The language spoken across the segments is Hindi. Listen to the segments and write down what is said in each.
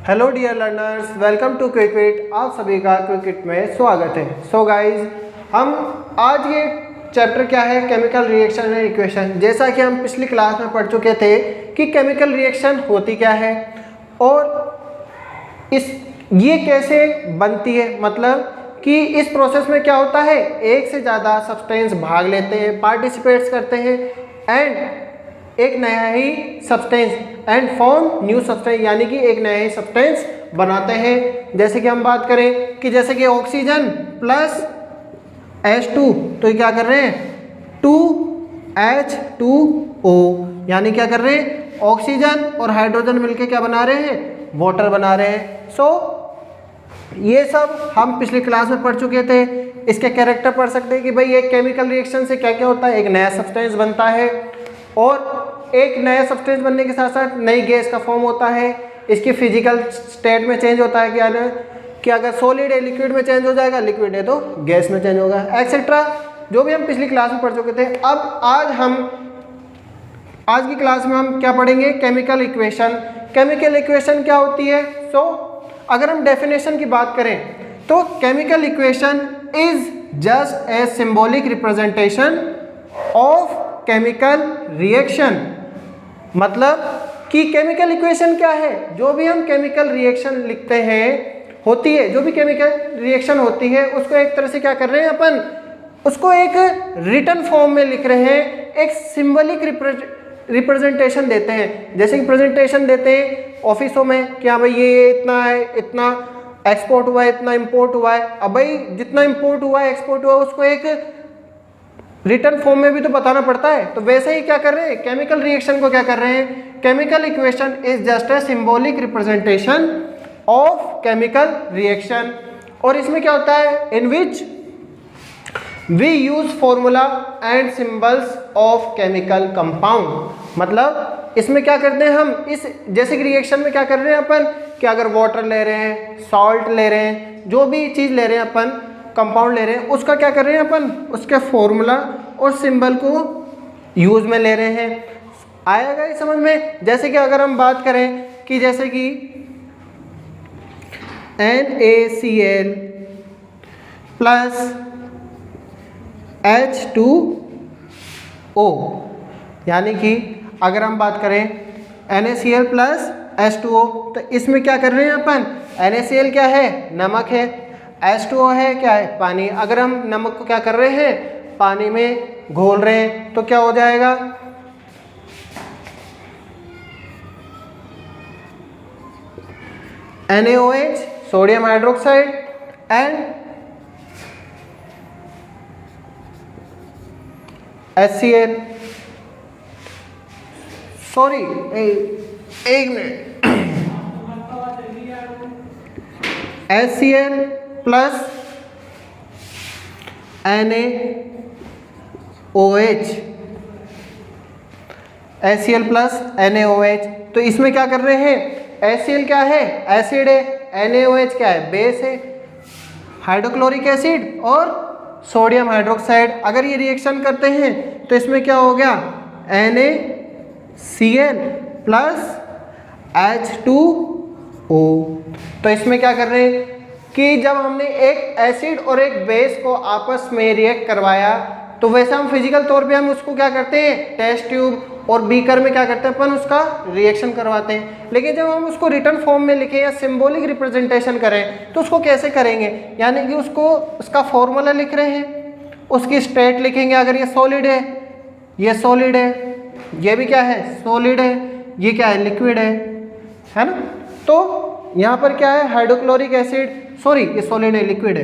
Hello dear learners, welcome to Quickit. आप सभी का क्विकिट में स्वागत है। सो गाइज, हम आज ये चैप्टर क्या है, केमिकल रिएक्शन एंड इक्वेशन। जैसा कि हम पिछली क्लास में पढ़ चुके थे कि केमिकल रिएक्शन होती क्या है और ये कैसे बनती है, मतलब कि इस प्रोसेस में क्या होता है, एक से ज़्यादा सब्सटेंस भाग लेते हैं, पार्टिसिपेट्स करते हैं एंड एक नया ही substance and form new substance, यानी कि एक नया ही सब्सटेंस बनाते हैं। जैसे कि हम बात करें कि जैसे कि ऑक्सीजन प्लस H2, तो ये क्या कर रहे हैं 2H2O, यानी क्या कर रहे हैं, ऑक्सीजन और हाइड्रोजन मिलके क्या बना रहे हैं, वाटर बना रहे हैं। सो ये सब हम पिछली क्लास में पढ़ चुके थे। इसके कैरेक्टर पढ़ सकते हैं कि भाई एक केमिकल रिएक्शन से क्या क्या होता है, एक नया सब्सटेंस बनता है और एक नया सब्सटेंस बनने के साथ साथ नई गैस का फॉर्म होता है। इसकी फिजिकल स्टेट में चेंज होता है कि अगर सॉलिड है लिक्विड में चेंज हो जाएगा, लिक्विड है तो गैस में चेंज होगा, एक्सेट्रा, जो भी हम पिछली क्लास में पढ़ चुके थे। अब आज की क्लास में हम क्या पढ़ेंगे, केमिकल इक्वेशन। केमिकल इक्वेशन क्या होती है? अगर हम डेफिनेशन की बात करें तो chemical equation is just a symbolic representation of chemical reaction. मतलब कि केमिकल इक्वेशन क्या है, जो भी हम केमिकल रिएक्शन लिखते हैं होती है, जो भी केमिकल रिएक्शन होती है उसको एक तरह से क्या कर रहे हैं अपन, उसको एक रिटन फॉर्म में लिख रहे हैं, एक सिंबॉलिक रिप्रेजेंटेशन देते हैं। जैसे कि प्रेजेंटेशन देते हैं ऑफिसों में कि हाँ भाई ये इतना है, इतना एक्सपोर्ट हुआ है, इतना इंपोर्ट हुआ है। अब भाई जितना इंपोर्ट हुआ है, एक्सपोर्ट हुआ है, उसको एक रिटन फॉर्म में भी तो बताना पड़ता है। तो वैसे ही क्या कर रहे हैं, केमिकल रिएक्शन को क्या कर रहे हैं, chemical equation is just a symbolic representation of chemical reaction. और इसमें क्या होता है, in which we use formula and symbols of chemical compound. मतलब इसमें क्या करते हैं हम, इस जैसे कि रिएक्शन में क्या कर रहे हैं अपन कि अगर वाटर ले रहे हैं, सॉल्ट ले रहे हैं, जो भी चीज़ ले रहे हैं अपन, कंपाउंड ले रहे हैं, उसका क्या कर रहे हैं अपन, उसके फॉर्मूला और सिंबल को यूज में ले रहे हैं। आएगा ये समझ में? जैसे कि अगर हम बात करें कि जैसे कि NaCl प्लस H2O, यानी कि अगर हम बात करें NaCl प्लस H2O, तो इसमें क्या कर रहे हैं अपन, NaCl क्या है, नमक है, H2O है क्या है, पानी। अगर हम नमक को क्या कर रहे हैं, पानी में घोल रहे हैं, तो क्या हो जाएगा, NaOH, sodium hydroxide and HCl, sorry एक minute, HCl plus NaOH, HCl plus NaOH। तो इसमें क्या कर रहे हैं, HCl क्या है, एसिड है, NaOH क्या है, बेस है, हाइड्रोक्लोरिक एसिड और सोडियम हाइड्रोक्साइड। अगर ये रिएक्शन करते हैं तो इसमें क्या हो गया, NaCl प्लस H2O। तो इसमें क्या कर रहे हैं कि जब हमने एक एसिड और एक बेस को आपस में रिएक्ट करवाया, तो वैसे हम फिजिकल तौर पे हम उसको क्या करते हैं, टेस्ट ट्यूब और बीकर में क्या करते हैं अपन, उसका रिएक्शन करवाते हैं। लेकिन जब हम उसको रिटन फॉर्म में लिखें या सिंबॉलिक रिप्रेजेंटेशन करें तो उसको कैसे करेंगे, यानी कि उसको उसका फॉर्मूला लिख रहे हैं, उसकी स्टेट लिखेंगे। अगर ये सॉलिड है, ये सॉलिड है, ये भी क्या है, सॉलिड है, ये क्या है, लिक्विड है ना। तो यहाँ पर क्या है, हाइड्रोक्लोरिक एसिड, सॉरी ये सॉलिड है, लिक्विड है,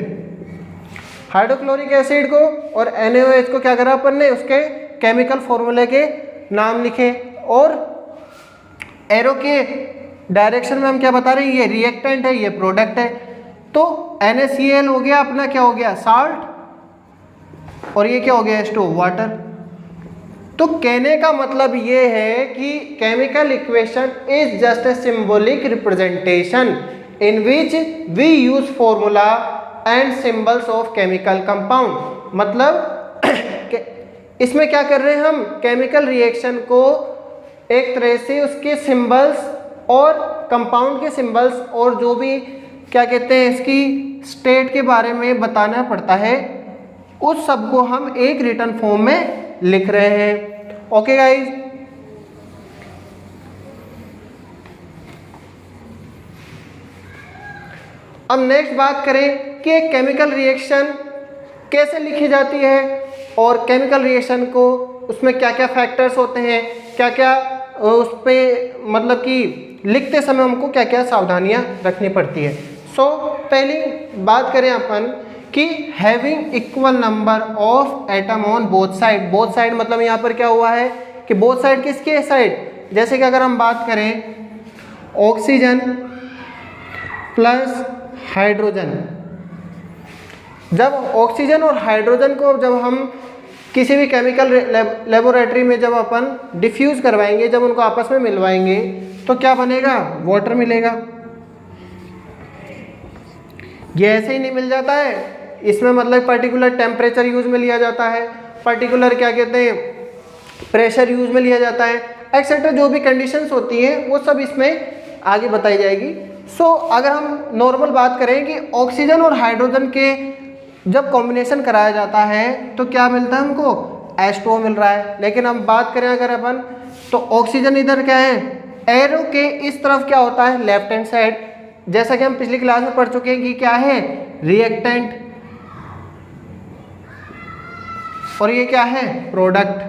हाइड्रोक्लोरिक एसिड को और NaOH को क्या करा अपन ने, उसके केमिकल फॉर्मूले के नाम लिखे और एरो के डायरेक्शन में हम क्या बता रहे हैं, ये रिएक्टेंट है, ये प्रोडक्ट है। तो NaCl हो गया अपना, क्या हो गया, साल्ट, और ये क्या हो गया, H2O, वाटर। तो कहने का मतलब ये है कि chemical equation is just a symbolic representation in which we use formula and symbols of chemical compound. मतलब इसमें क्या कर रहे हैं हम, केमिकल रिएक्शन को एक तरह से उसके सिंबल्स और कंपाउंड के सिंबल्स और जो भी क्या कहते हैं इसकी स्टेट के बारे में बताना पड़ता है, उस सब को हम एक रिटन फॉर्म में लिख रहे हैं। ओके गाइज, अब नेक्स्ट बात करें कि एक केमिकल रिएक्शन कैसे लिखी जाती है और केमिकल रिएक्शन को उसमें क्या क्या फैक्टर्स होते हैं, क्या क्या उस पर मतलब कि लिखते समय हमको क्या क्या सावधानियां रखनी पड़ती है। सो पहली बात करें अपन कि having equal number of atom on both side. Both side मतलब यहाँ पर क्या हुआ है कि बोथ साइड किसके साइड, जैसे कि अगर हम बात करें ऑक्सीजन प्लस हाइड्रोजन, जब ऑक्सीजन और हाइड्रोजन को जब हम किसी भी केमिकल लेबोरेटरी में जब अपन डिफ्यूज करवाएंगे, जब उनको आपस में मिलवाएंगे तो क्या बनेगा, वाटर मिलेगा। ये ऐसे ही नहीं मिल जाता है, इसमें मतलब पर्टिकुलर टेम्परेचर यूज में लिया जाता है, पर्टिकुलर क्या कहते हैं प्रेशर यूज में लिया जाता है, एक्सेट्रा जो भी कंडीशंस होती हैं वो सब इसमें आगे बताई जाएगी। सो अगर हम नॉर्मल बात करें कि ऑक्सीजन और हाइड्रोजन के जब कॉम्बिनेशन कराया जाता है तो क्या मिलता है हमको, H2O मिल रहा है। लेकिन हम बात करें अगर अपन तो ऑक्सीजन इधर क्या है, एरो के इस तरफ क्या होता है, लेफ्ट हैंड साइड, जैसा कि हम पिछली क्लास में पढ़ चुके हैं कि क्या है, रिएक्टेंट, और ये क्या है, प्रोडक्ट।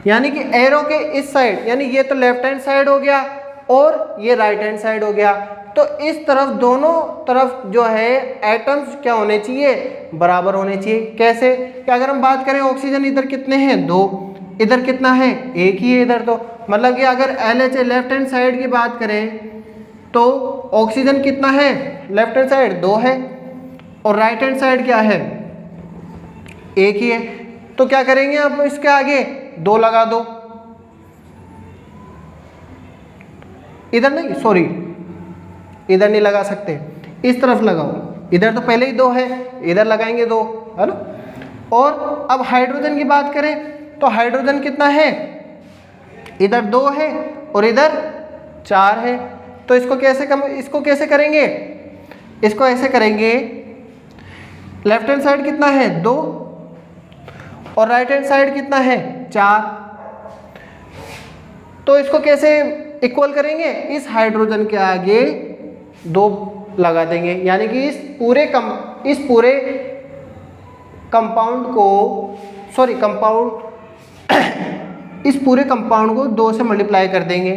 यानी कि एरो के इस साइड, यानी ये तो लेफ्ट हैंड साइड हो गया और ये राइट हैंड साइड हो गया, तो इस तरफ दोनों तरफ जो है एटम्स क्या होने चाहिए, बराबर होने चाहिए। कैसे कि अगर हम बात करें ऑक्सीजन इधर कितने हैं, 2, इधर कितना है, 1 ही है इधर, तो मतलब कि अगर LH लेफ्ट हैंड साइड की बात करें तो ऑक्सीजन कितना है, लेफ्ट हैंड साइड 2 है और राइट हैंड साइड क्या है, 1 ही है। तो क्या करेंगे आप इसके आगे 2 लगा दो, इधर नहीं, सॉरी इधर नहीं लगा सकते, इस तरफ लगाओ, इधर तो पहले ही 2 है, इधर लगाएंगे 2, है ना। और अब हाइड्रोजन की बात करें तो हाइड्रोजन कितना है, इधर 2 है और इधर 4 है, तो इसको कैसे करेंगे, इसको ऐसे करेंगे, लेफ्ट हैंड साइड कितना है 2 और राइट हैंड साइड कितना है 4, तो इसको कैसे इक्वल करेंगे, इस हाइड्रोजन के आगे 2 लगा देंगे, यानी कि इस पूरे कंपाउंड को इस पूरे कंपाउंड को 2 से मल्टीप्लाई कर देंगे,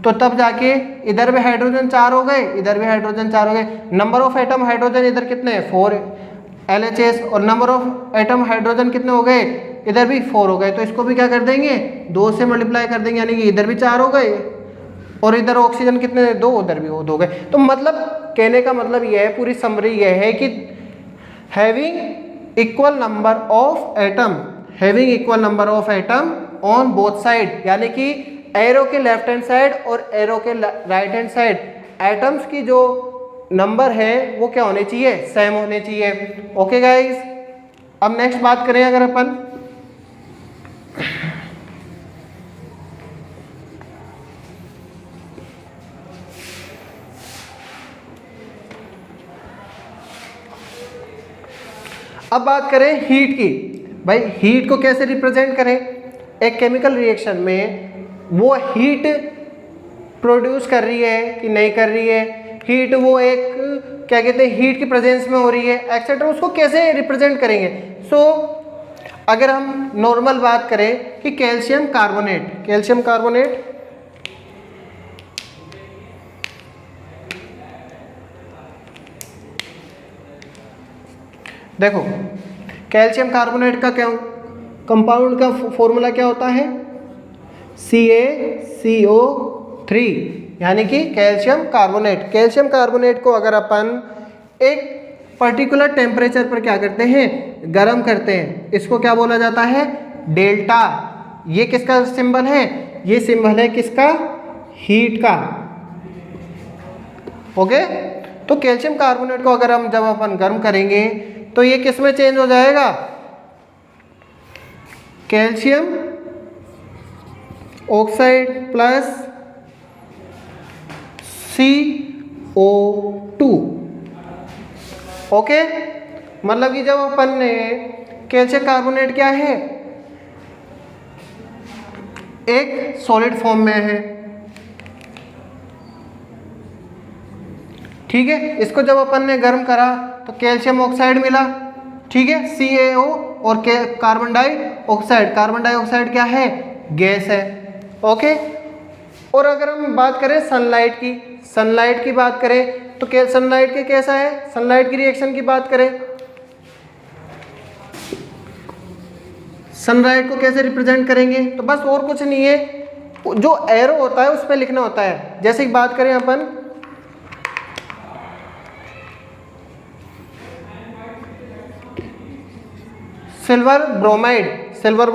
तो तब जाके इधर भी हाइड्रोजन 4 हो गए, इधर भी हाइड्रोजन 4 हो गए। नंबर ऑफ एटम हाइड्रोजन इधर कितने हैं, 4 LHS, और नंबर ऑफ एटम हाइड्रोजन कितने हो गए, इधर भी 4 हो गए, तो इसको भी क्या कर देंगे, 2 से मल्टीप्लाई कर देंगे, यानी कि इधर भी 4 हो गए और इधर ऑक्सीजन कितने, 2, उधर भी वो 2 गए। तो मतलब कहने का मतलब यह है, पूरी समरी यह है कि having equal number of atom on both side, यानी कि एरो के लेफ्ट हैंड साइड और एरो के राइट हैंड साइड एटम्स की जो नंबर है वो क्या होने चाहिए, सेम होने चाहिए। ओके गाइज, अब नेक्स्ट बात करें अगर अपन अब बात करें हीट की। भाई हीट को कैसे रिप्रेजेंट करें, एक केमिकल रिएक्शन में वो हीट प्रोड्यूस कर रही है कि नहीं कर रही है, हीट वो एक क्या कहते हैं हीट की प्रेजेंस में हो रही है एक्सेट्रा, उसको कैसे रिप्रेजेंट करेंगे। सो अगर हम नॉर्मल बात करें कि कैल्शियम कार्बोनेट देखो कैल्शियम कार्बोनेट का क्या कंपाउंड का फॉर्मूला क्या होता है, CaCO3, यानी कि कैल्शियम कार्बोनेट को अगर अपन एक पर्टिकुलर टेम्परेचर पर क्या करते हैं, गर्म करते हैं, इसको क्या बोला जाता है, डेल्टा। ये किसका सिंबल है, ये सिंबल है किसका, हीट का। ओके, तो कैल्शियम कार्बोनेट को अगर हम जब अपन गर्म करेंगे तो ये किस में चेंज हो जाएगा, calcium oxide plus CO2। Okay, मतलब कि जब अपन ने कैल्शियम कार्बोनेट क्या है, एक सॉलिड फॉर्म में है, ठीक है। इसको जब अपन ने गर्म करा तो कैल्शियम ऑक्साइड मिला, ठीक है, CaO, और कार्बन डाइऑक्साइड, कार्बन डाइऑक्साइड क्या है, गैस है। ओके, और अगर हम बात करें सनलाइट की बात करें तो क्या सनलाइट के कैसा है, सनलाइट की रिएक्शन की बात करें, सनलाइट को कैसे रिप्रेजेंट करेंगे, तो बस और कुछ नहीं है, जो एरो होता है उस पर लिखना होता है। जैसे कि बात करें अपन सिल्वर ब्रोमाइड, सिल्वर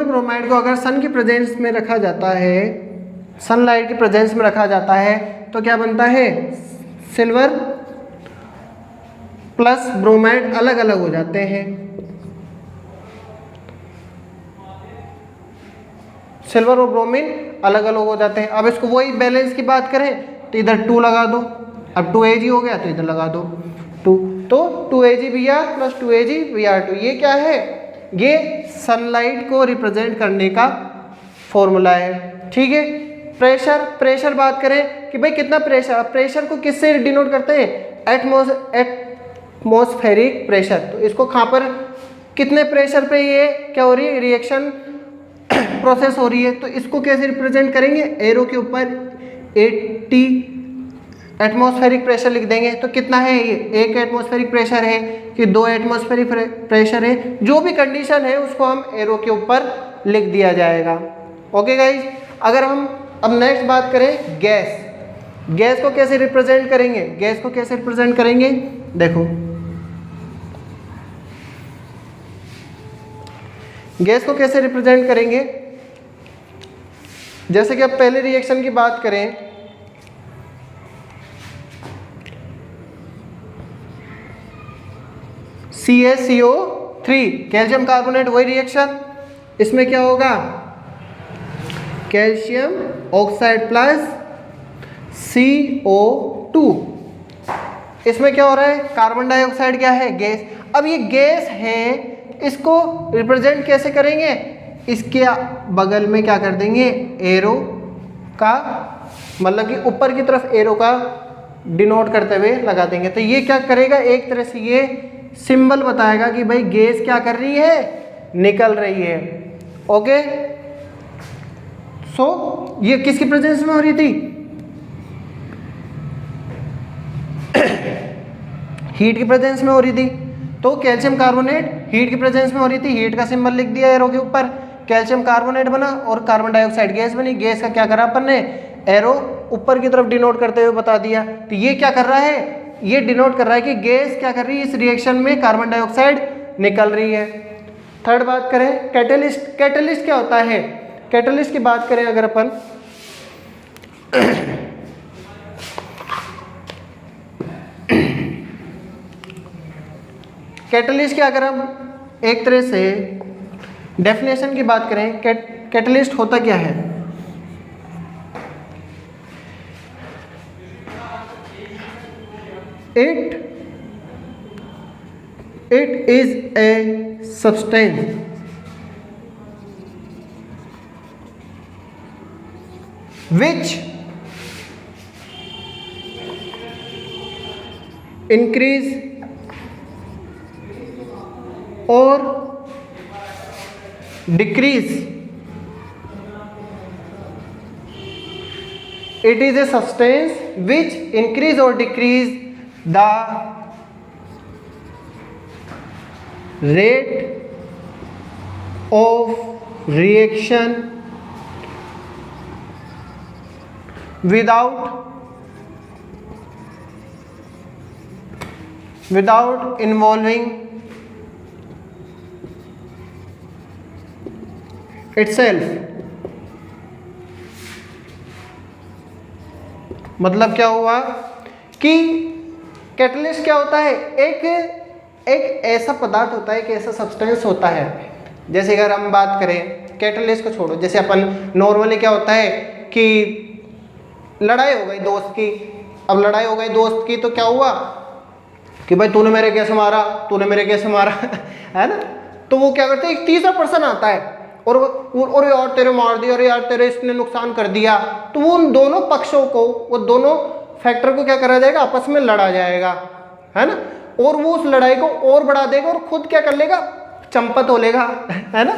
ब्रोमाइड को अगर सन की प्रेजेंस में रखा जाता है, सनलाइट की प्रेजेंस में रखा जाता है, तो क्या बनता है, सिल्वर प्लस ब्रोमाइड अलग अलग हो जाते हैं। सिल्वर और ब्रोमीन अलग अलग हो जाते हैं। अब इसको वही बैलेंस की बात करें तो इधर 2 लगा दो, अब 2Ag हो गया तो इधर लगा दो 2, तो 2AgBr प्लस 2AgBr2, ये क्या है, ये सनलाइट को रिप्रेजेंट करने का फॉर्मूला है, ठीक है। प्रेशर बात करें कि भाई कितना प्रेशर, प्रेशर को किससे डिनोट करते हैं, एटमॉस्फेरिक प्रेशर। तो इसको कहाँ पर कितने प्रेशर पे ये क्या हो रही है, रिएक्शन प्रोसेस हो रही है, तो इसको कैसे रिप्रेजेंट करेंगे, एरो के ऊपर 80 एटमॉस्फेरिक प्रेशर लिख देंगे। तो कितना है ये, 1 एटमॉस्फेरिक प्रेशर है कि 2 एटमॉस्फेरिक प्रेशर है, जो भी कंडीशन है उसको हम एरो के ऊपर लिख दिया जाएगा। ओके गाइज, अगर हम अब नेक्स्ट बात करें गैस को कैसे रिप्रेजेंट करेंगे, देखो गैस को कैसे रिप्रेजेंट करेंगे, जैसे कि अब पहले रिएक्शन की बात करें, CaCO3 कैल्शियम कार्बोनेट, वही रिएक्शन, इसमें क्या होगा, कैल्शियम ऑक्साइड प्लस CO2, इसमें क्या हो रहा है, कार्बन डाइऑक्साइड क्या है, गैस। अब ये गैस है, इसको रिप्रेजेंट कैसे करेंगे, इसके बगल में क्या कर देंगे, एरो का, मतलब कि ऊपर की तरफ एरो का डिनोट करते हुए लगा देंगे। तो ये क्या करेगा, एक तरह से ये सिंबल बताएगा कि भाई गैस क्या कर रही है, निकल रही है। ओके, सो ये किसकी प्रेजेंस में हो रही थी, हीट की प्रेजेंस में हो रही थी। तो कैल्शियम कार्बोनेट हीट की प्रेजेंस में हो रही थी, हीट का सिंबल लिख दिया एरो के ऊपर, कैल्शियम कार्बोनेट बना और कार्बन डाइऑक्साइड गैस बनी। गैस का क्या करा अपन ने, एरो ऊपर की तरफ डिनोट करते हुए बता दिया। तो ये क्या कर रहा है, ये डिनोट कर रहा है कि गैस क्या कर रही है, इस रिएक्शन में कार्बन डाइऑक्साइड निकल रही है। थर्ड बात करें कैटलिस्ट क्या होता है, कैटलिस्ट की बात करें अगर अपन कैटलिस्ट की अगर हम एक तरह से डेफिनेशन की बात करें, कैटलिस्ट होता क्या है, it is a substance which increase or decrease, it is a substance which increase or decrease the rate of reaction without involving itself। मतलब क्या हुआ कि कैटलिस्ट क्या होता है, एक ऐसा पदार्थ होता है, एक ऐसा सब्सटेंस होता है। जैसे अगर हम बात करें कैटलिस्ट को छोड़ो, जैसे अपन नॉर्मली क्या होता है कि लड़ाई हो गई दोस्त की। अब लड़ाई हो गई दोस्त की तो क्या हुआ कि भाई तूने मेरे कैसे मारा, तूने मेरे कैसे मारा है ना। तो वो क्या करते हैं, एक तीसरा पर्सन आता है और यार तेरे मार दिया, अरे यार तेरे इसने नुकसान कर दिया। तो वो उन दोनों पक्षों को, वो दोनों फैक्टर को क्या करा जाएगा, आपस में लड़ा जाएगा, है ना। और वो उस लड़ाई को और बढ़ा देगा और खुद क्या कर लेगा, चंपत हो लेगा, है ना,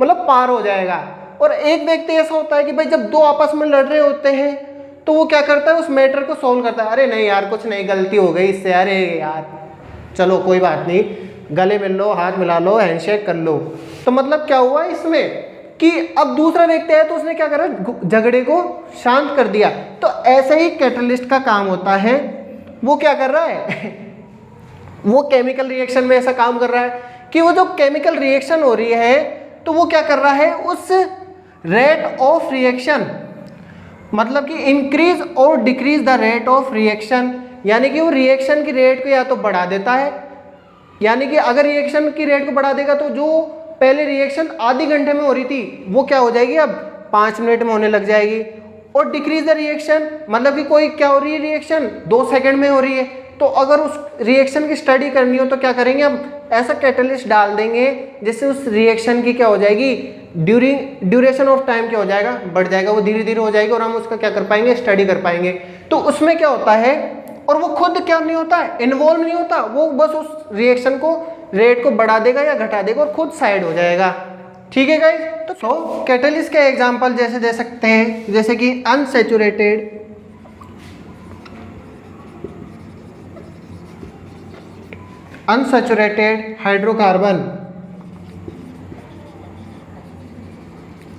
मतलब पार हो जाएगा। और एक व्यक्ति ऐसा होता है कि भाई जब दो आपस में लड़ रहे होते हैं तो वो क्या करता है, उस मैटर को सॉल्व करता है। अरे नहीं यार कुछ नहीं, गलती हो गई इससे, अरे यार चलो कोई बात नहीं, गले मिल लो, हाथ मिला लो, हैंडशेक कर लो। तो मतलब क्या हुआ इसमें कि अब दूसरा व्यक्ति है तो उसने क्या करा, झगड़े को शांत कर दिया। तो ऐसे ही कैटलिस्ट का काम होता है। वो क्या कर रहा है वो केमिकल रिएक्शन में ऐसा काम कर रहा है कि वो जो केमिकल रिएक्शन हो रही है तो वो क्या कर रहा है, उस रेट ऑफ रिएक्शन, मतलब कि इंक्रीज और decrease the rate of reaction, यानी कि वो रिएक्शन की रेट को या तो बढ़ा देता है, यानी कि अगर रिएक्शन की रेट को बढ़ा देगा तो जो पहले रिएक्शन आधे घंटे में हो रही थी वो क्या हो जाएगी, अब 5 मिनट में होने लग जाएगी। और डिक्रीज द रिएक्शन मतलब कि कोई क्या हो रही है, रिएक्शन 2 सेकंड में हो रही है। तो अगर उस रिएक्शन की स्टडी करनी हो तो क्या करेंगे, अब ऐसा कैटलिस्ट डाल देंगे जिससे उस रिएक्शन की क्या हो जाएगी, ड्यूरेशन ऑफ टाइम क्या हो जाएगा, बढ़ जाएगा, वो धीरे धीरे हो जाएगी और हम उसका क्या कर पाएंगे, स्टडी कर पाएंगे। तो उसमें क्या होता है, और वो खुद क्या नहीं होता है, इन्वॉल्व नहीं होता, वो बस उस रिएक्शन को रेट को बढ़ा देगा या घटा देगा और खुद साइड हो जाएगा। ठीक है गाइस। तो कैटलिस्ट के एग्जांपल जैसे दे सकते हैं, जैसे कि अनसैचुरेटेड हाइड्रोकार्बन,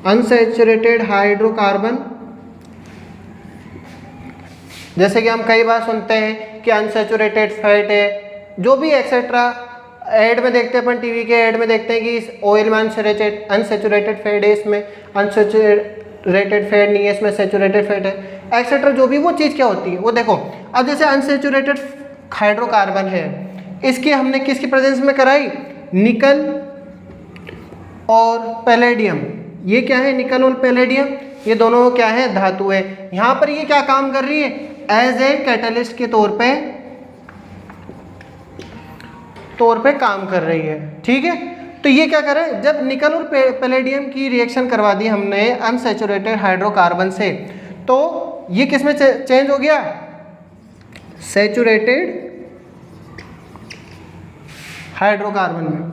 अनसैचुरेटेड हाइड्रोकार्बन, जैसे कि हम कई बार सुनते हैं कि अनसैचुरेटेड फैट है, जो भी एक्सेट्रा ऐड में देखते हैं अपन, टीवी के ऐड में देखते हैं कि इस ऑयल में अनसैचुरेटेड फैट है, इसमें अनसैचुरेटेड फैट नहीं है, इसमें सैचुरेटेड फैट है, एक्सेट्रा जो भी वो चीज़ क्या होती है वो देखो। अब जैसे अनसैचुरेटेड हाइड्रोकार्बन है, इसकी हमने किसकी प्रेजेंस में कराई, निकल और पैलेडियम। ये क्या है, निकल और पैलेडियम, ये दोनों क्या है, धातु है। यहाँ पर ये क्या काम कर रही है, एज ए कैटलिस्ट के तौर पे काम कर रही है। ठीक है। तो ये क्या करें, जब निकल और पैलेडियम की रिएक्शन करवा दी हमने अनसैचुरेटेड हाइड्रोकार्बन से, तो ये किस में चेंज हो गया, सैचुरेटेड हाइड्रोकार्बन में।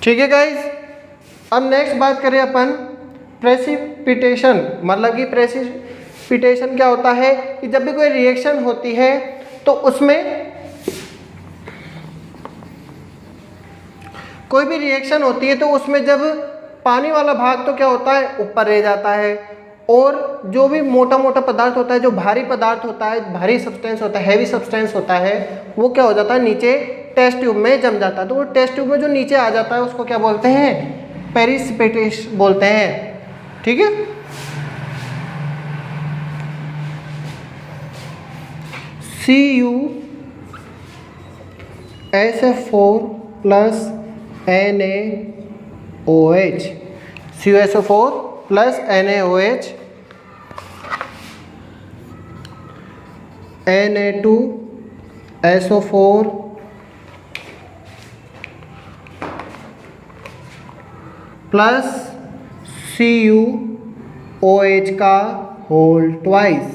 ठीक है गाइज। अब नेक्स्ट बात करें अपन प्रेसिपिटेशन, मतलब कि प्रेसिपिटेशन क्या होता है कि जब भी कोई रिएक्शन होती है तो उसमें कोई भी रिएक्शन होती है तो उसमें जब पानी वाला भाग तो क्या होता है, ऊपर रह जाता है, और जो भी मोटा मोटा पदार्थ होता है, जो भारी पदार्थ होता है, भारी सब्सटेंस होता है, हैवी सब्सटेंस होता है, वो क्या हो जाता है, नीचे टेस्ट ट्यूब में जम जाता है। तो वो टेस्ट ट्यूब में जो नीचे आ जाता है उसको क्या बोलते हैं, प्रेसिपिटेशन बोलते हैं। ठीक है। CuSO4 plus NaOH, CuSO4 plus NaOH, Na2SO4 plus CuOH का होल ट्वाइस।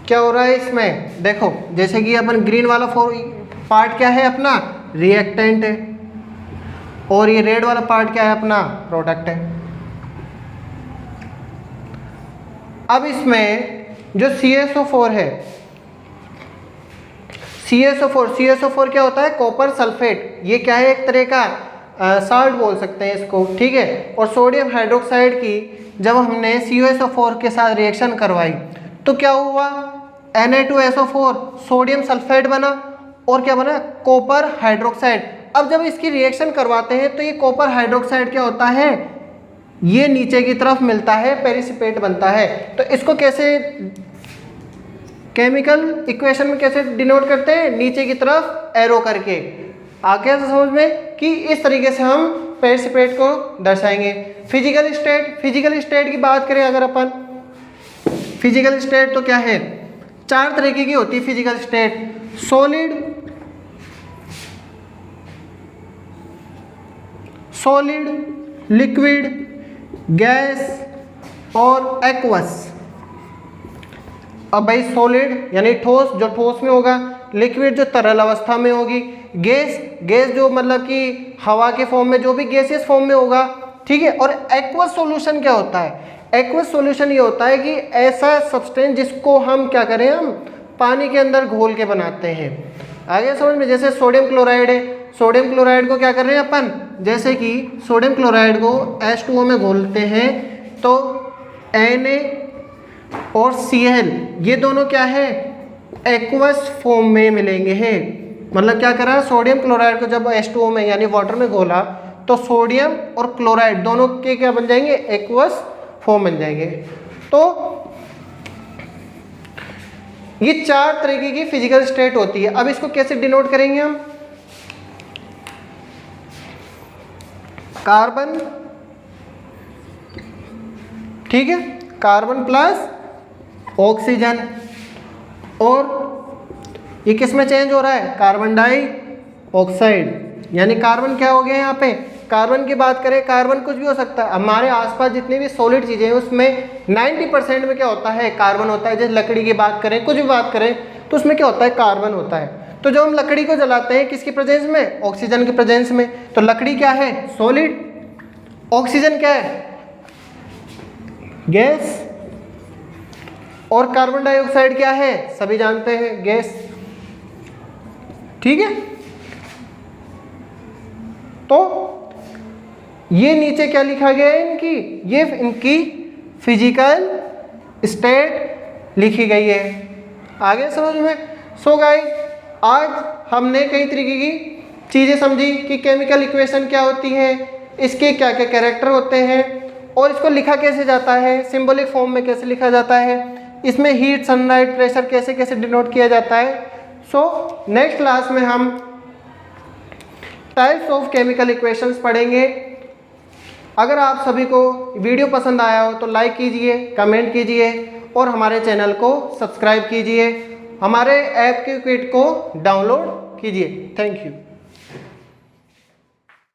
क्या हो रहा है इसमें, देखो जैसे कि अपन ग्रीन वाला पार्ट क्या है अपना, रिएक्टेंट है, और ये रेड वाला पार्ट क्या है अपना, प्रोडक्ट है। अब इसमें जो CSO4 है, CSO4 क्या होता है, कॉपर सल्फेट। ये क्या है, एक तरह का साल्ट बोल सकते हैं इसको। ठीक है। और सोडियम हाइड्रोक्साइड की जब हमने CuSO4 के साथ रिएक्शन करवाई तो क्या हुआ, Na2SO4 सोडियम सल्फेट बना और क्या बना, कॉपर हाइड्रोक्साइड। अब जब इसकी रिएक्शन करवाते हैं तो ये कॉपर हाइड्रोक्साइड क्या होता है, ये नीचे की तरफ मिलता है, पेरिसिपेट बनता है। तो इसको कैसे केमिकल इक्वेशन में कैसे डिनोट करते हैं, नीचे की तरफ एरो करके। आ गया समझ में कि इस तरीके से हम पेरिसिपेट को दर्शाएंगे। फिजिकल स्टेट की बात करें अगर अपन, फिजिकल स्टेट तो क्या है, 4 तरीके की होती है physical state, solid, liquid, gas और एक्वस। अब भाई सॉलिड यानी ठोस, जो ठोस में होगा, लिक्विड जो तरल अवस्था में होगी, गैस जो मतलब कि हवा के फॉर्म में, जो भी गैसियस फॉर्म में होगा, ठीक है। और एक्वस सॉल्यूशन क्या होता है, एक्वस सॉल्यूशन ये होता है कि ऐसा सब्सटेंस जिसको हम क्या करें, हम पानी के अंदर घोल के बनाते हैं। आगे समझ में, जैसे सोडियम क्लोराइड है, सोडियम क्लोराइड को क्या कर रहे हैं अपन, जैसे कि सोडियम क्लोराइड को H2O में घोलते हैं तो Na और Cl ये दोनों क्या है, एक्वस फॉर्म में मिलेंगे हैं। मतलब क्या करा, सोडियम क्लोराइड को जब H2O में यानी वाटर में घोला तो सोडियम और क्लोराइड दोनों के क्या बन जाएंगे, एक्वस फॉर्म बन जाएंगे। तो ये 4 तरीके की फिजिकल स्टेट होती है। अब इसको कैसे डिनोट करेंगे हम, कार्बन, ठीक है, कार्बन प्लस ऑक्सीजन, और ये किस में चेंज हो रहा है, कार्बन डाइऑक्साइड, यानी कार्बन क्या हो गया यहाँ पे, कार्बन की बात करें, कार्बन कुछ भी हो सकता है। हमारे आसपास जितनी भी सॉलिड चीज़ें हैं उसमें 90% में क्या होता है, कार्बन होता है। जैसे लकड़ी की बात करें, कुछ भी बात करें तो उसमें क्या होता है, कार्बन होता है। तो जब हम लकड़ी को जलाते हैं किसकी प्रेजेंस में, ऑक्सीजन की प्रेजेंस में, तो लकड़ी क्या है, सॉलिड, ऑक्सीजन क्या है, गैस, और कार्बन डाइऑक्साइड क्या है, सभी जानते हैं, गैस, ठीक है। तो ये नीचे क्या लिखा गया है इनकी, ये इनकी फिजिकल स्टेट लिखी गई है। आगे समझ में। सो गाइस, आज हमने कई तरीके की चीज़ें समझी कि केमिकल इक्वेशन क्या होती है, इसके क्या क्या कैरेक्टर होते हैं, और इसको लिखा कैसे जाता है, सिंबॉलिक फॉर्म में कैसे लिखा जाता है, इसमें हीट, सनलाइट, प्रेशर कैसे कैसे डिनोट किया जाता है। सो नेक्स्ट क्लास में हम टाइप्स ऑफ केमिकल इक्वेशंस पढ़ेंगे। अगर आप सभी को वीडियो पसंद आया हो तो लाइक कीजिए, कमेंट कीजिए और हमारे चैनल को सब्सक्राइब कीजिए, हमारे ऐप के किट को डाउनलोड कीजिए। Thank you.